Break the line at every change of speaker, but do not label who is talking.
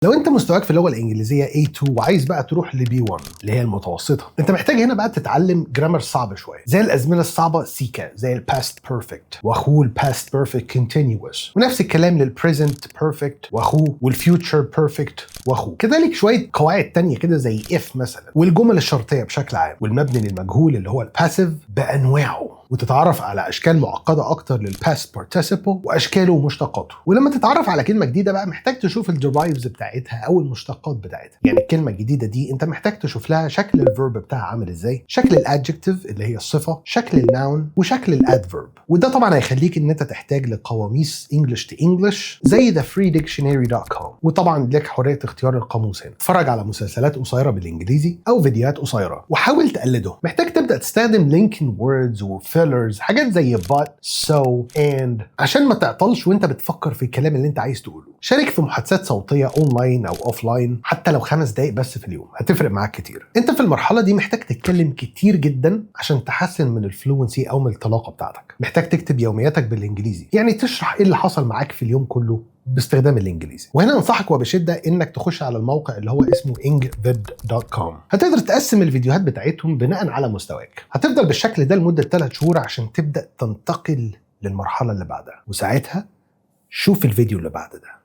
لو انت مستواك في اللغه الانجليزيه A2 وعايز بقى تروح ل B1 اللي هي المتوسطه، انت محتاج هنا بقى تتعلم جرامر صعب شويه، زي الازمنه الصعبه سيكا، زي الباست بيرفكت واخوه الباست بيرفكت كونتينيوس، ونفس الكلام للبريزنت بيرفكت واخوه، والفيوتشر بيرفكت واخوه. كذلك شويه قواعد تانية كده زي if مثلا، والجمل الشرطيه بشكل عام، والمبني للمجهول اللي هو الباسيف بانواعه، وتتعرف على اشكال معقده اكتر للباست بارتيسيبل واشكاله ومشتقاته. ولما تتعرف على كلمه جديده بقى محتاج تشوف الديرايفز بتاعتها او المشتقات بتاعتها. يعني الكلمه الجديده دي انت محتاج تشوف لها شكل الفيرب بتاعها عامل ازاي، شكل الادجكتيف اللي هي الصفه، شكل الناون، وشكل الادفيرب. وده طبعا هيخليك ان انت تحتاج لقواميس انجلش تو انجلش زي thefreedictionary.com، وطبعا لك حريه اختيار القاموس هنا. اتفرج على مسلسلات قصيره بالانجليزي او فيديوهات قصيره وحاول تقلده. محتاج تبدا تستخدم لينكين ووردز وفيلرز، حاجات زي but so and، عشان ما تعطلش وانت بتفكر في الكلام اللي انت عايز تقوله. شارك في محادثات صوتيه اونلاين او اوفلاين، حتى لو 5 دقايق بس في اليوم هتفرق معاك كتير. انت في المرحله دي محتاج تتكلم كتير جدا عشان تحسن من الفلوينسي او من الطلاقه بتاعتك. محتاج تكتب يومياتك بالانجليزي، يعني تشرح ايه اللي حصل معاك في اليوم كله باستخدام الانجليزي. وهنا انصحك وبشده انك تخش على الموقع اللي هو اسمه engvid.com. هتقدر تقسم الفيديوهات بتاعتهم بناء على مستواك. هتفضل بالشكل ده لمده 3 شهور عشان تبدا تنتقل للمرحله اللي بعدها، وساعتها شوف الفيديو اللي بعد ده.